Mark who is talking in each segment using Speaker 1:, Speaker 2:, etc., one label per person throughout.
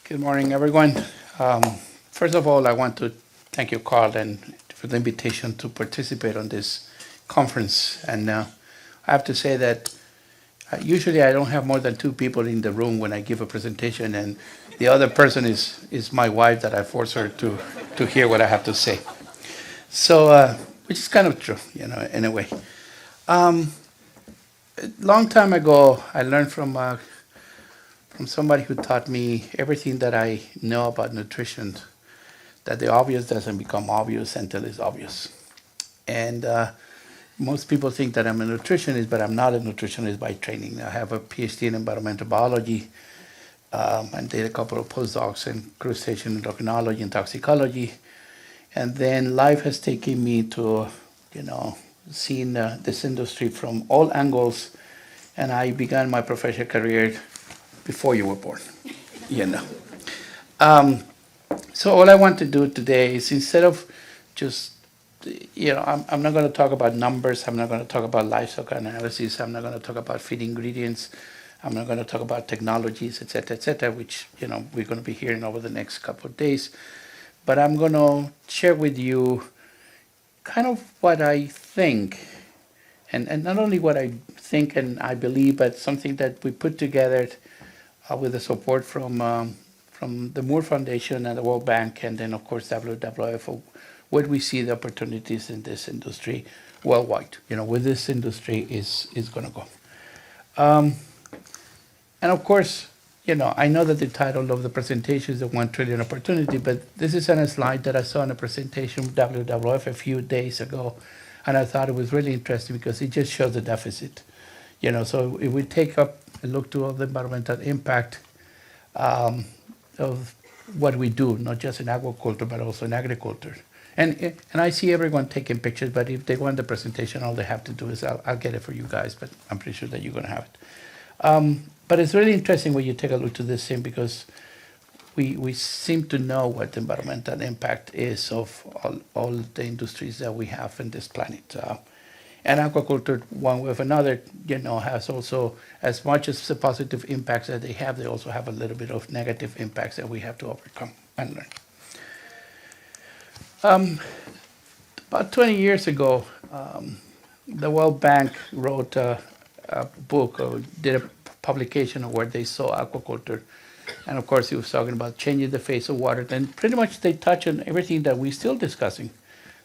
Speaker 1: Good morning, everyone. Um, First of all, I want to thank you, Carl, and for the invitation to participate on this conference. And I have to say that usually I don't have more than two people in the room when I give a presentation, and the other person is my wife that I force her to hear what I have to say. So, which is kind of true, in a way. Um, a long time ago, I learned from somebody who taught me everything that I know about nutrition, that the obvious doesn't become obvious until it's obvious. And most people think that I'm a nutritionist, but I'm not a nutritionist by training. I have a PhD in environmental biology. I did a couple of postdocs in crustacean endocrinology and toxicology. And then life has taken me to, you know, seeing this industry from all angles. And I began my professional career before you were born, you know. Um, so all I want to do today is, instead of just, I'm not going to talk about numbers. I'm not going to talk about livestock analysis. I'm not going to talk about feed ingredients. I'm not going to talk about technologies, et cetera, which, we're going to be hearing over the next couple of days. But I'm going to share with you kind of what I think, and not only what I think and I believe, but something that we put together with the support from the Moore Foundation and the World Bank, and then of course WWF, of where we see the opportunities in this industry worldwide. Where this industry is going to go. Um, and of course, I know that the title of the presentation is the 1 trillion opportunity, but this is on a slide that I saw in a presentation from WWF a few days ago, and I thought it was really interesting because it just shows the deficit. So if we take up a look to all the environmental impact of what we do, not just in aquaculture, but also in agriculture. And I see everyone taking pictures, but if they want the presentation, all they have to do is I'll get it for you guys, but I'm pretty sure that you're going to have it. But it's really interesting when you take a look to this thing, because we seem to know what the environmental impact is of all the industries that we have in this planet. And aquaculture, one way or another, has also, as much as the positive impacts that they have, they also have a little bit of negative impacts that we have to overcome and learn. About 20 years ago, the World Bank wrote a book, or did a publication of where they saw aquaculture. And of course, he was talking about changing the face of water. And pretty much they touch on everything that we're still discussing.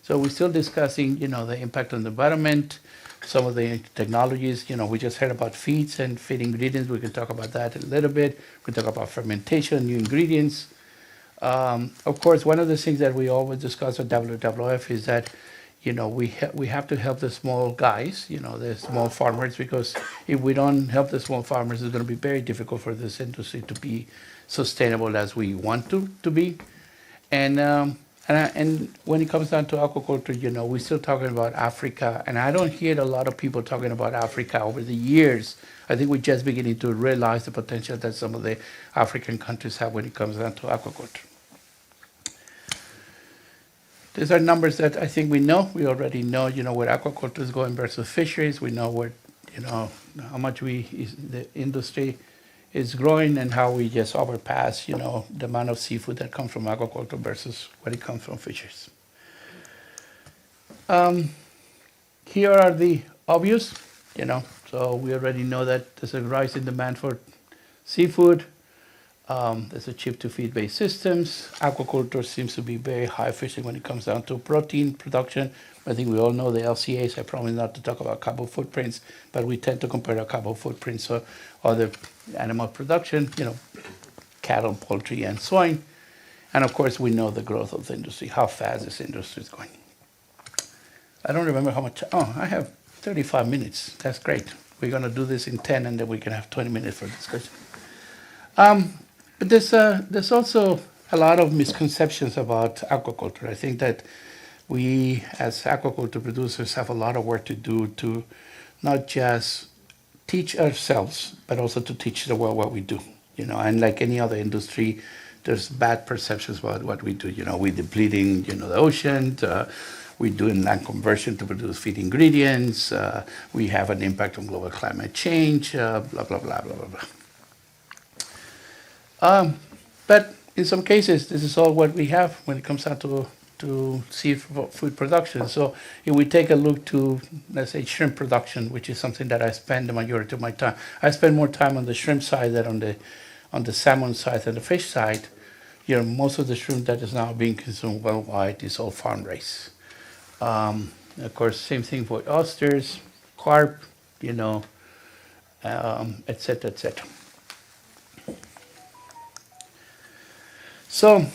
Speaker 1: So we're still discussing, the impact on the environment, some of the technologies. We just heard about feeds and feed ingredients. We can talk about that a little bit. We can talk about fermentation, new ingredients. Of course, one of the things that we always discuss at WWF is that, we have to help the small guys, the small farmers, because if we don't help the small farmers, it's going to be very difficult for this industry to be sustainable as we want to be. And when it comes down to aquaculture, we're still talking about Africa, and I don't hear a lot of people talking about Africa over the years. I think we're just beginning to realize the potential that some of the African countries have when it comes down to aquaculture. These are numbers that I think we know. We already know, where aquaculture is going versus fisheries. We know where, how much the industry is growing, and how we just overpass, the amount of seafood that comes from aquaculture versus what it comes from fisheries. Here are the obvious, so we already know that there's a rise in demand for seafood. There's a chip to feed based systems. Aquaculture seems to be very high efficient when it comes down to protein production. I think we all know the LCAs. I promise not to talk about carbon footprints, but we tend to compare our carbon footprints to other animal production, cattle, poultry, and swine. And of course, we know the growth of the industry, how fast this industry is going. I don't remember how much. Oh, I have 35 minutes. That's great. We're going to do this in 10, and then we can have 20 minutes for discussion. But there's also a lot of misconceptions about aquaculture. I think that we, as aquaculture producers, have a lot of work to do to not just teach ourselves, but also to teach the world what we do. And like any other industry, there's bad perceptions about what we do. We're depleting, the ocean. We're doing land conversion to produce feed ingredients. We have an impact on global climate change. Blah blah blah blah blah blah. But in some cases, this is all what we have when it comes down to seafood production. So if we take a look to, let's say, shrimp production, which is something that I spend the majority of my time, I spend more time on the shrimp side than on the salmon side and the fish side. Most of the shrimp that is now being consumed worldwide is all farm raised. Of course, same thing for oysters, carp, et cetera, et cetera. So,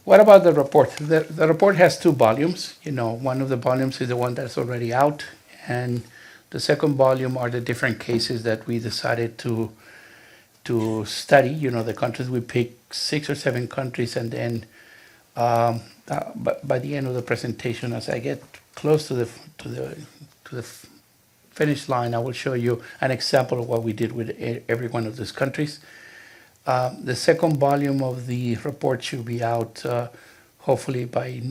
Speaker 1: what about the report? The report has two volumes. One of the volumes is the one that's already out, and the second volume are the different cases that we decided to study. The countries we picked, 6 or 7 countries, and then by the end of the presentation, as I get close to the finish line, I will show you an example of what we did with every one of those countries. The second volume of the report should be out hopefully by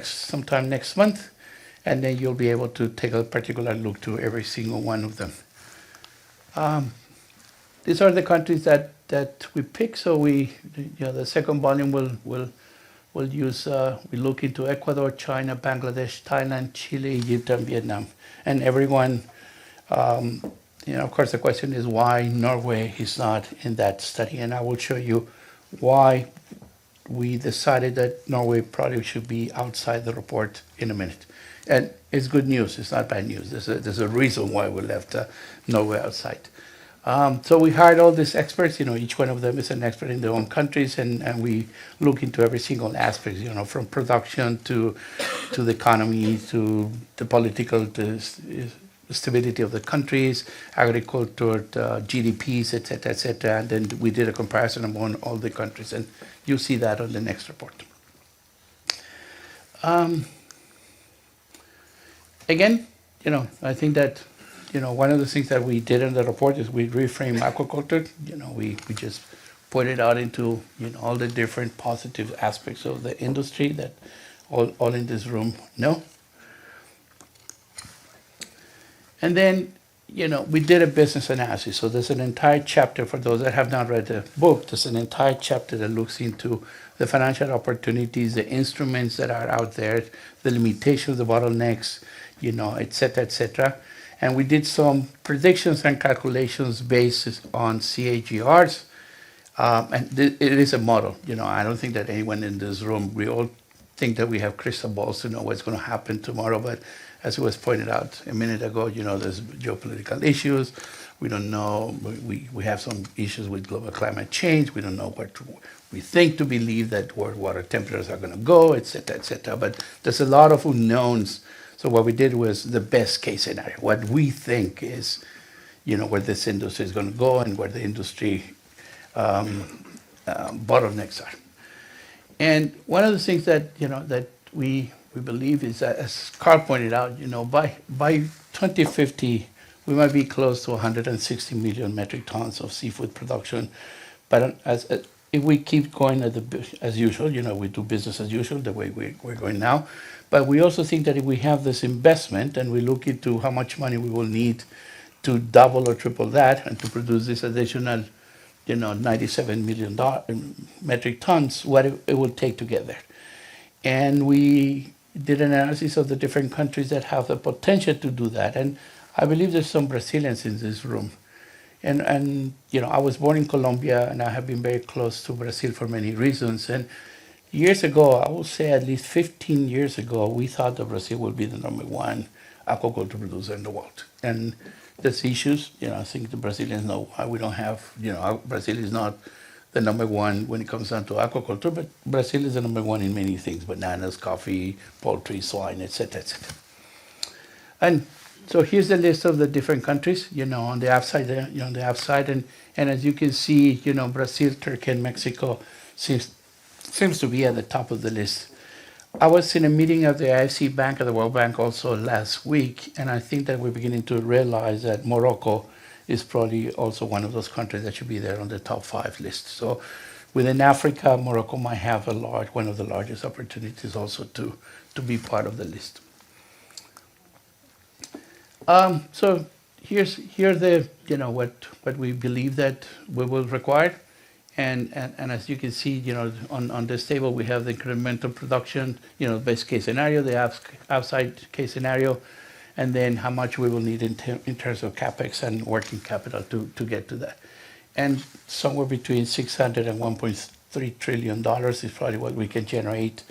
Speaker 1: sometime next month, and then you'll be able to take a particular look to every single one of them. These are the countries that we picked. So the second volume will use we look into Ecuador, China, Bangladesh, Thailand, Chile, Egypt, and Vietnam, and everyone. Of course, the question is why Norway is not in that study, and I will show you why we decided that Norway probably should be outside the report in a minute. And it's good news, it's not bad news. There's a reason why we left Norway outside. So we hired all these experts, each one of them is an expert in their own countries, and we look into every single aspect, from production to the economy, to the political, stability of the countries, agriculture, GDPs, et cetera, and then we did a comparison among all the countries, and you'll see that on the next report. Again, I think that, one of the things that we did in the report is we reframed aquaculture. We just put it out into, all the different positive aspects of the industry that all in this room know. And then, we did a business analysis. So there's an entire chapter, for those that have not read the book, there's an entire chapter that looks into the financial opportunities, the instruments that are out there, the limitations, the bottlenecks, et cetera, et cetera. And we did some predictions and calculations based on CAGRs. And it is a model. I don't think that anyone in this room, we all think that we have crystal balls to know what's going to happen tomorrow, but as it was pointed out a minute ago, there's geopolitical issues. We don't know. We have some issues with global climate change. We don't know what we think to believe that world water temperatures are going to go, et cetera, et cetera. But there's a lot of unknowns. So what we did was the best case scenario, what we think is, where this industry is going to go and where the industry bottlenecks are. And one of the things that, that we believe is that, as Carl pointed out, by 2050, we might be close to 160 million metric tons of seafood production. But if we keep going as usual, we do business as usual, the way we're going now. But we also think that if we have this investment and we look into how much money we will need to double or triple that and to produce this additional, 97 million metric tons, what it will take to get there. And we did an analysis of the different countries that have the potential to do that. And I believe there's some Brazilians in this room. And I was born in Colombia, and I have been very close to Brazil for many reasons. And years ago, I would say at least 15 years ago, we thought that Brazil would be the #1 aquaculture producer in the world. And there's issues, I think the Brazilians know why we don't have, Brazil is not the #1 when it comes down to aquaculture, but Brazil is the #1 in many things: bananas, coffee, poultry, swine, et cetera, et cetera. And so here's the list of the different countries, on the outside there, on the outside, and as you can see, Brazil, Turkey, and Mexico seems to be at the top of the list. I was in a meeting of the IFC Bank and the World Bank also last week, and I think that we're beginning to realize that Morocco is probably also one of those countries that should be there on the top 5 list. So within Africa, Morocco might have one of the largest opportunities also to be part of the list. So here the what we believe that we will require, And as you can see, on this table, we have the incremental production, best case scenario, the outside case scenario, and then how much we will need in terms of CapEx and working capital to get to that. And somewhere between 600 and 1.3 trillion dollars is probably what we can generate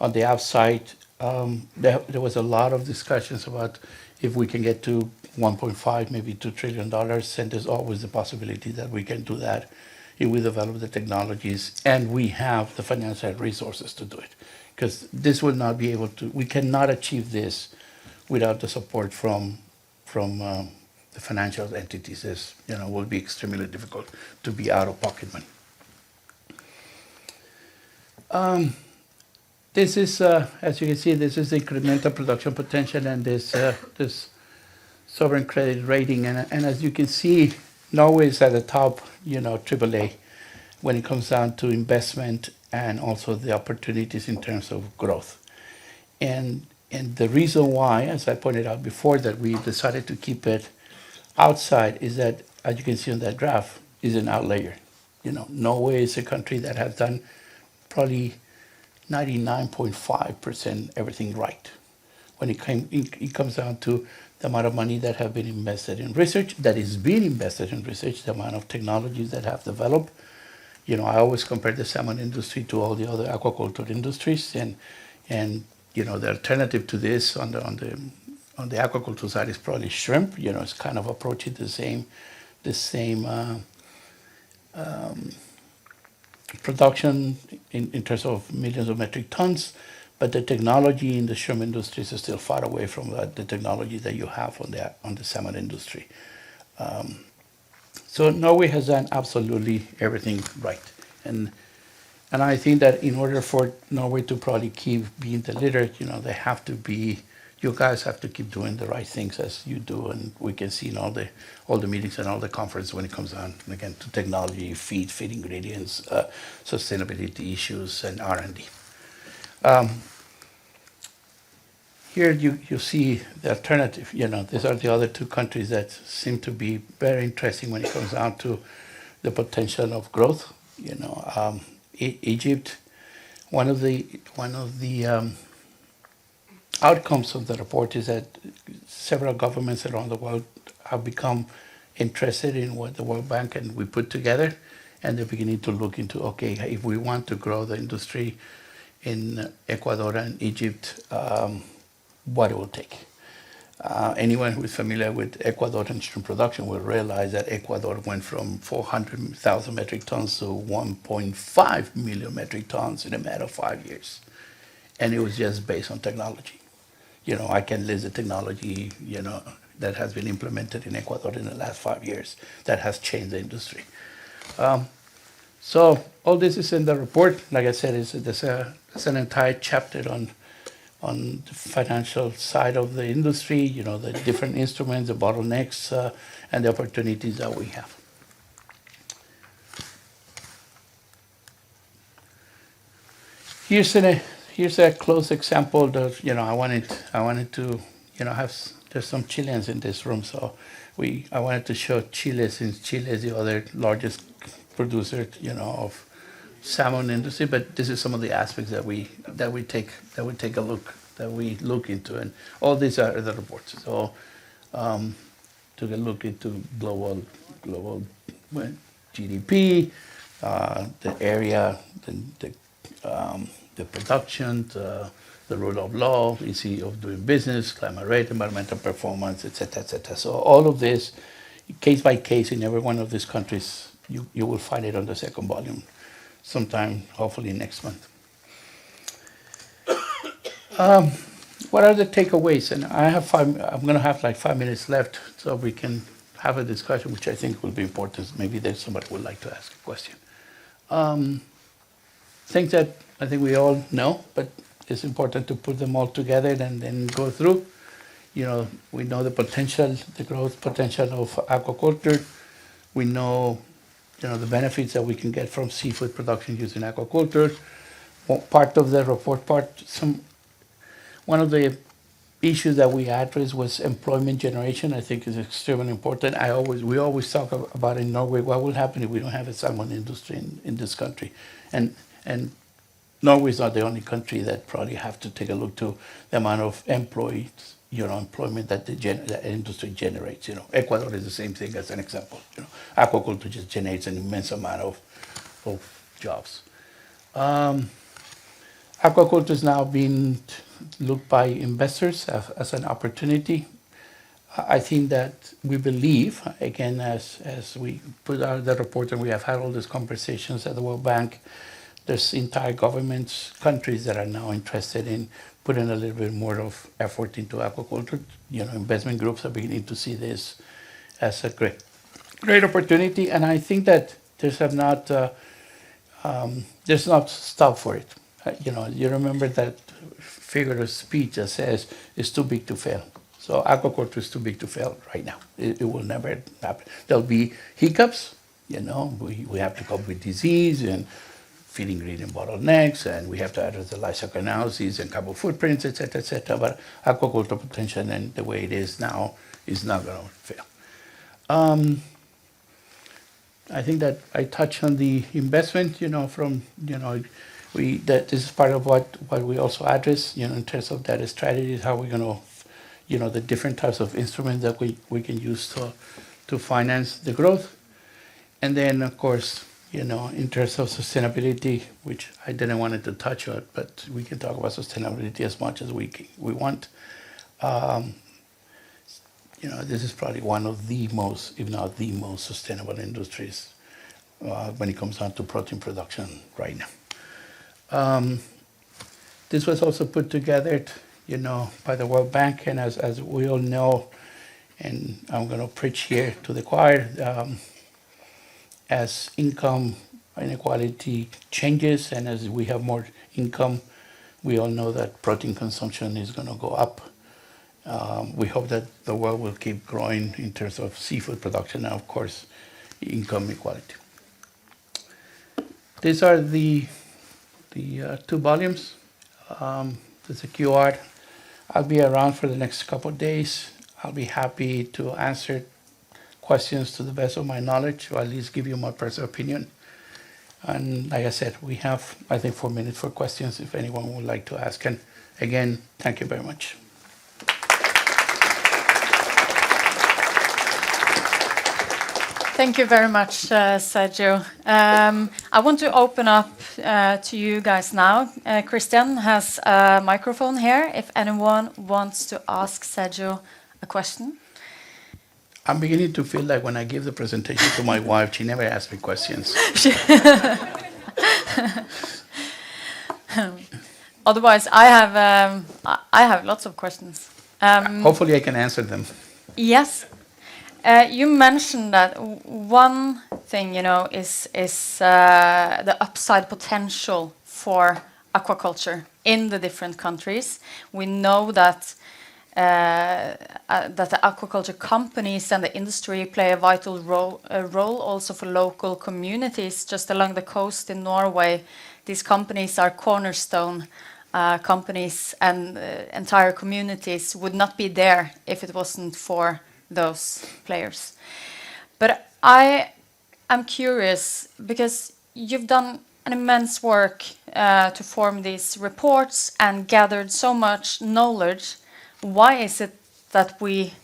Speaker 1: on the outside. There was a lot of discussions about if we can get to 1.5, maybe $2 trillion, and there's always the possibility that we can do that if we develop the technologies and we have the financial resources to do it. Because this will not be able to, we cannot achieve this without the support from the financial entities. This, will be extremely difficult to be out of pocket money. This is, as you can see, this is the incremental production potential and this sovereign credit rating. And as you can see, Norway is at the top, AAA, when it comes down to investment and also the opportunities in terms of growth. And the reason why, as I pointed out before, that we decided to keep it outside is that, as you can see on that graph, is an outlier. Norway is a country that has done probably 99.5% everything right. When it comes down to the amount of money that have been invested in research, that is being invested in research, the amount of technologies that have developed. I always compare the salmon industry to all the other aquaculture industries, and the alternative to this on the aquaculture side is probably shrimp. It's kind of approaching the same production in terms of millions of metric tons, but the technology in the shrimp industry is still far away from the technology that you have on the salmon industry. So Norway has done absolutely everything right, and I think that in order for Norway to probably keep being the leader, you guys have to keep doing the right things as you do, and we can see in all the meetings and all the conferences when it comes down again to technology, feed ingredients, sustainability issues, and R&D. Here you see the alternative. These are the other two countries that seem to be very interesting when it comes down to the potential of growth. Egypt, one of the outcomes of the report is that several governments around the world have become interested in what the World Bank and we put together, and they're beginning to look into, okay, if we want to grow the industry in Ecuador and Egypt, what it will take. Anyone who is familiar with Ecuadorian shrimp production will realize that Ecuador went from 400,000 metric tons to 1.5 million metric tons in a matter of 5 years. And it was just based on technology. I can list the technology, that has been implemented in Ecuador in the last 5 years that has changed the industry. So all this is in the report. Like I said, there's an entire chapter on the financial side of the industry, the different instruments, the bottlenecks, and the opportunities that we have. Here's a close example that I wanted to have. There's some Chileans in this room, so I wanted to show Chile, since Chile is the other largest producer of salmon industry. But this is some of the aspects that we look into, and all these are the reports. So took a look into global GDP, the area, the production, the rule of law, easy of doing business, climate rate, environmental performance, etc., etc. So all of this, case by case, in every one of these countries, you will find it on the second volume, sometime hopefully next month. What are the takeaways? And I'm going to have like 5 minutes left, so we can have a discussion, which I think will be important. Maybe there's somebody who would like to ask a question. Things that I think we all know, but it's important to put them all together and then go through. We know the potential, the growth potential of aquaculture. We know, the benefits that we can get from seafood production using aquaculture. Part of the report, one of the issue that we addressed was employment generation. I think is extremely important. We always talk about in Norway, what will happen if we don't have a salmon industry in this country, and Norway is not the only country that probably have to take a look to the amount of employees, employment that the industry generates. Ecuador is the same thing as an example. Aquaculture just generates an immense amount of jobs. Aquaculture is now being looked by investors as an opportunity. I think that we believe, again, as we put out the report and we have had all these conversations at the World Bank, there's entire governments, countries that are now interested in putting a little bit more of effort into aquaculture. Investment groups are beginning to see this as a great opportunity, and I think that there's not stop for it. You remember that figure of speech that says it's too big to fail. So aquaculture is too big to fail right now. It will never happen. There'll be hiccups. We have to cope with disease and feed ingredient bottlenecks, and we have to address the life cycle analyses and carbon footprints, et cetera. But aquaculture potential and the way it is now is not going to fail. I think that I touched on the investment. That this is part of what we also address. In terms of that strategy, how we're going to, the different types of instruments that we can use to finance the growth, and then of course. In terms of sustainability, which I didn't want to touch on, but we can talk about sustainability as much as we want. This is probably one of the most, if not the most sustainable industries when it comes down to protein production right now. This was also put together, by the World Bank, and as we all know, and I'm going to preach here to the choir, as income inequality changes and as we have more income, we all know that protein consumption is going to go up. We hope that the world will keep growing in terms of seafood production and, of course, income equality. These are the 2 volumes. There's a QR. I'll be around for the next couple of days. I'll be happy to answer questions to the best of my knowledge, or at least give you my personal opinion. And like I said, we have, I think, 4 minutes for questions if anyone would like to ask. And again, thank you very much.
Speaker 2: Thank you very much, Sergio. I want to open up to you guys now. Christian has a microphone here if anyone wants to ask Sergio a question.
Speaker 1: I'm beginning to feel like when I give the presentation to my wife, she never asks me questions.
Speaker 2: Otherwise, I have lots of questions.
Speaker 1: Hopefully I can answer them.
Speaker 2: Yes. You mentioned that one thing, is the upside potential for aquaculture in the different countries. We know that the aquaculture companies and the industry play a vital role also for local communities. Just along the coast in Norway, these companies are cornerstone companies, and entire communities would not be there if it wasn't for those players. But I am curious, because you've done an immense work to form these reports and gathered so much knowledge. Why is it that we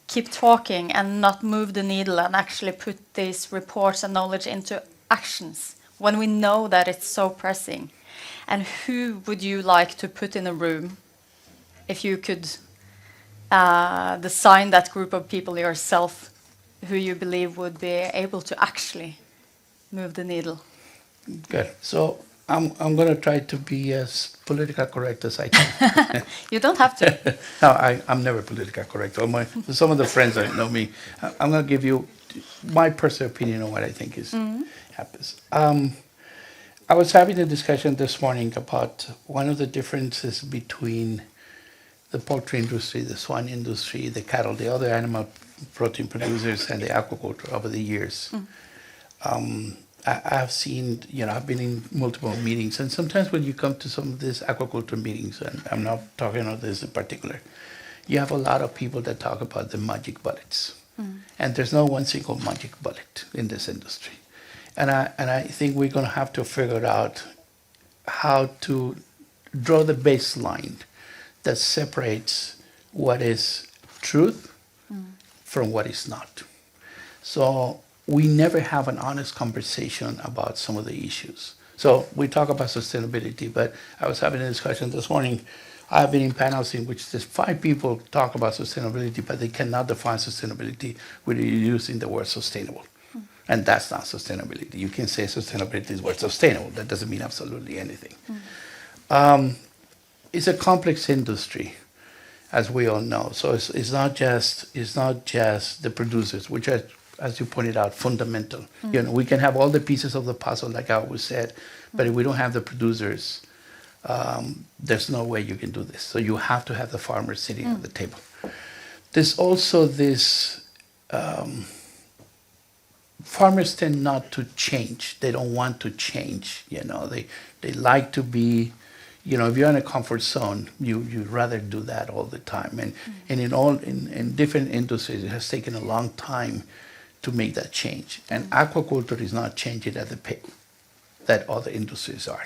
Speaker 2: keep talking and not move the needle and actually put these reports and knowledge into actions when we know that it's so pressing? And who would you like to put in a room if you could design that group of people yourself, who you believe would be able to actually move the needle?
Speaker 1: Good. So I'm going to try to be as politically correct as I can.
Speaker 2: You don't have to.
Speaker 1: No, I'm never politically correct. Some of the friends that know me, I'm going to give you my personal opinion on what I think happens. I was having a discussion this morning about one of the differences between the poultry industry, the swine industry, the cattle, the other animal protein producers, and the aquaculture over the years. I've seen, I've been in multiple meetings, and sometimes when you come to some of these aquaculture meetings, and I'm not talking about this in particular, you have a lot of people that talk about the magic bullets. And there's no one single magic bullet in this industry. And I think we're going to have to figure out how to draw the baseline that separates what is truth from what is not. So we never have an honest conversation about some of the issues. So we talk about sustainability, but I was having a discussion this morning. I've been in panels in which there's 5 people talk about sustainability, but they cannot define sustainability without using the word sustainable. And that's not sustainability. You can say sustainability is word sustainable. That doesn't mean absolutely anything. It's a complex industry, as we all know. So it's not just the producers, which are, as you pointed out, fundamental. We can have all the pieces of the puzzle, like I always said, but if we don't have the producers, there's no way you can do this. So you have to have the farmers sitting at the table. There's also this, farmers tend not to change. They don't want to change. They like to be, if you're in a comfort zone, you'd rather do that all the time. And in different industries, it has taken a long time to make that change. And aquaculture is not changing at the pace that other industries are.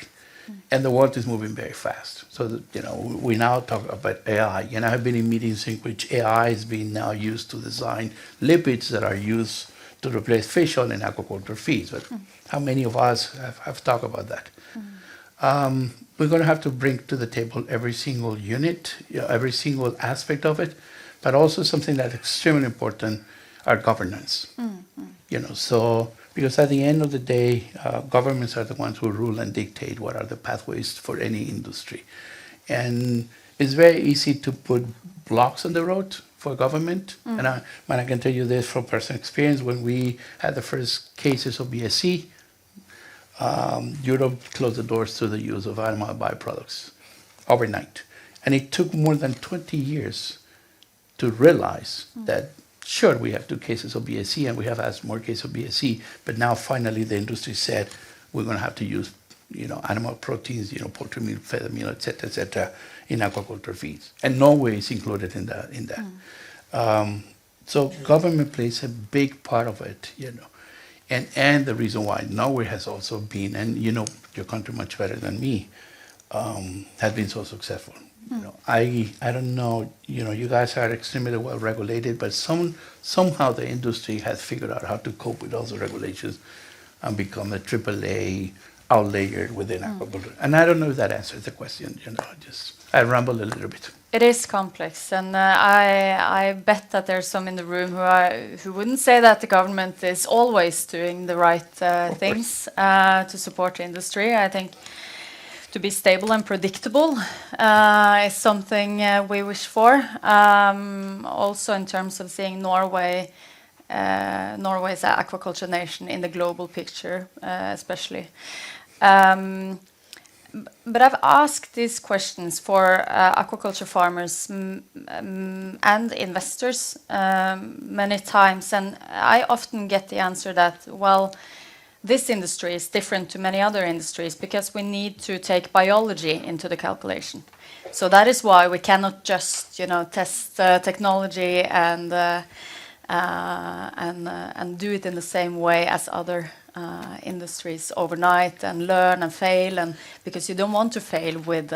Speaker 1: And the world is moving very fast. So, we now talk about AI. I've been in meetings in which AI is being now used to design lipids that are used to replace fish oil in aquaculture feeds. But how many of us have talked about that? We're going to have to bring to the table every single unit, every single aspect of it, but also something that's extremely important, our governance. So because at the end of the day, governments are the ones who rule and dictate what are the pathways for any industry. And it's very easy to put blocks on the road for government. And I can tell you this from personal experience. When we had the first cases of BSE, Europe closed the doors to the use of animal byproducts overnight. And it took more than 20 years to realize that, sure, we have 2 cases of BSE and we have asked more cases of BSE, but now finally the industry said we're going to have to use animal proteins, poultry meal, feather meal, et cetera, in aquaculture feeds. And Norway is included in that. So government plays a big part of it, And the reason why Norway has also been, and your country much better than me, has been so successful. I don't know, you guys are extremely well regulated, but somehow the industry has figured out how to cope with those regulations and become a AAA outlayer within aquaculture. And I don't know if that answers the question, I ramble a little bit.
Speaker 2: It is complex, and I bet that there's some in the room who wouldn't say that the government is always doing the right things to support the industry. I think to be stable and predictable is something we wish for. Also, in terms of seeing Norway as an aquaculture nation in the global picture, especially. But I've asked these questions for aquaculture farmers and investors many times, and I often get the answer that, well, this industry is different to many other industries because we need to take biology into the calculation. So that is why we cannot just, test technology and do it in the same way as other industries overnight and learn and fail, and because you don't want to fail with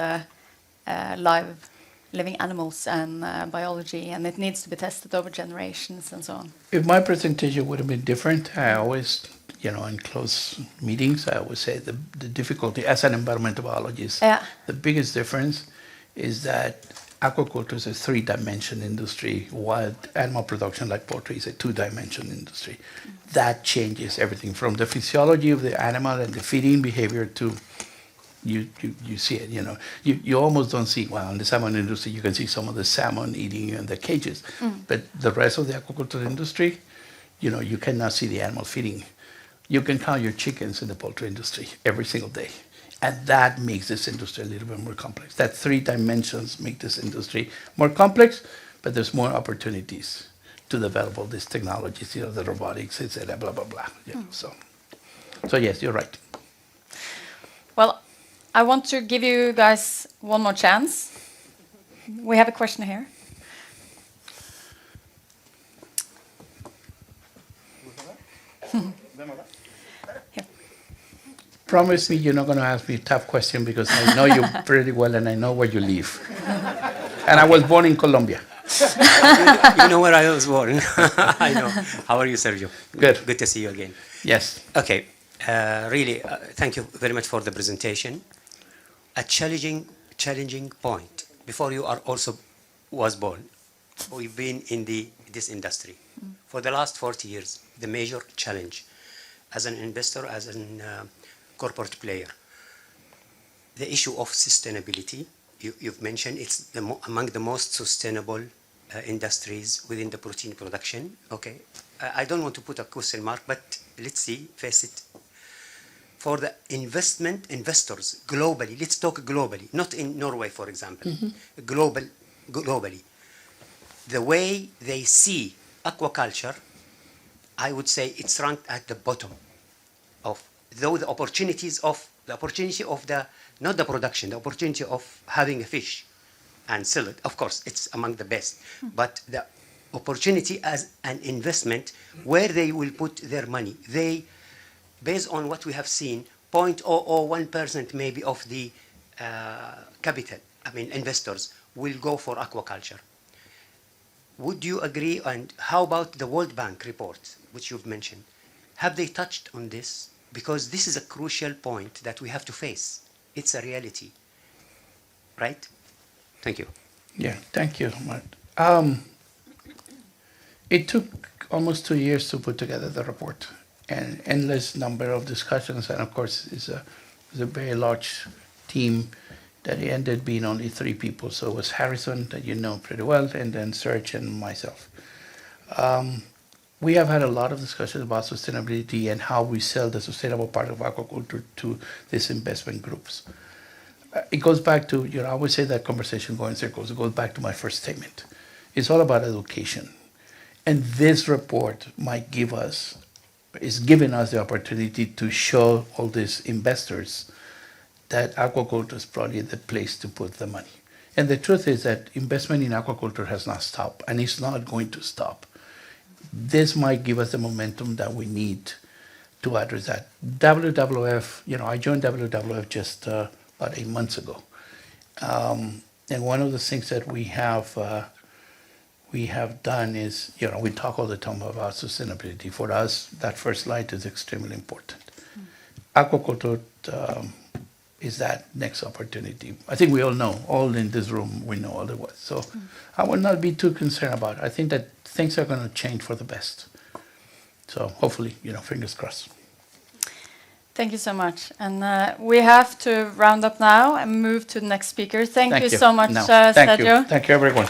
Speaker 2: living animals and biology, and it needs to be tested over generations and so on.
Speaker 1: If my presentation would have been different, I always, in close meetings, I always say the difficulty as an environmental biologist, the biggest difference is that aquaculture is a 3-dimension industry, while animal production like poultry is a 2-dimension industry. That changes everything from the physiology of the animal and the feeding behavior to you see it, You almost don't see, well, in the salmon industry, you can see some of the salmon eating in the cages. But the rest of the aquaculture industry, you cannot see the animal feeding. You can count your chickens in the poultry industry every single day. And that makes this industry a little bit more complex. That 3 dimensions make this industry more complex, but there's more opportunities to develop all these technologies, the robotics, et cetera, blah, blah, blah. So So yes, you're right.
Speaker 2: Well, I want to give you guys one more chance. We have a question here. Here.
Speaker 1: Promise me you're not going to ask me a tough question because I know you pretty well and I know where you live. And I was born in Colombia.
Speaker 3: You know where I was born. I know. How are you, Sergio?
Speaker 1: Good.
Speaker 3: Good to see you again.
Speaker 1: Yes.
Speaker 3: Okay. Really, thank you very much for the presentation. A challenging point. Before you are also was born, we've been in this industry for the last 40 years. The major challenge, as an investor, as a corporate player, the issue of sustainability. You've mentioned it's among the most sustainable industries within the protein production. Okay, I don't want to put a question mark, but let's see, face it. For the investors globally, let's talk globally, not in Norway, for example, globally. The way they see aquaculture, I would say it's ranked at the bottom of, though the opportunity of the, not the production, the opportunity of having a fish and sell it, of course, it's among the best. But the opportunity as an investment, where they will put their money, they, based on what we have seen, 0.001% maybe of the capital, investors, will go for aquaculture. Would you agree? And how about the World Bank report, which you've mentioned? Have they touched on this? Because this is a crucial point that we have to face. It's a reality, right? Thank you.
Speaker 1: Yeah, thank you, Mark. It took almost 2 years to put together the report, and endless number of discussions, and of course, it's a very large team that ended being only 3 people. So it was Harrison, that you know pretty well, and then Serge and myself. We have had a lot of discussions about sustainability and how we sell the sustainable part of aquaculture to these investment groups. It goes back to, I always say that conversation going in circles. It goes back to my first statement. It's all about education. And this report is giving us the opportunity to show all these investors that aquaculture is probably the place to put the money. And the truth is that investment in aquaculture has not stopped, and it's not going to stop. This might give us the momentum that we need to address that. WWF, I joined WWF just about 8 months ago. And one of the things that we have done is, we talk all the time about sustainability. For us, that first light is extremely important. Aquaculture is that next opportunity. I think we all know, all in this room, we know otherwise. So I would not be too concerned about it. I think that things are going to change for the best. So hopefully, fingers crossed.
Speaker 2: Thank you so much. And we have to round up now and move to the next speaker. Thank you so much,
Speaker 1: No,
Speaker 2: Sergio.
Speaker 1: Thank you, everyone.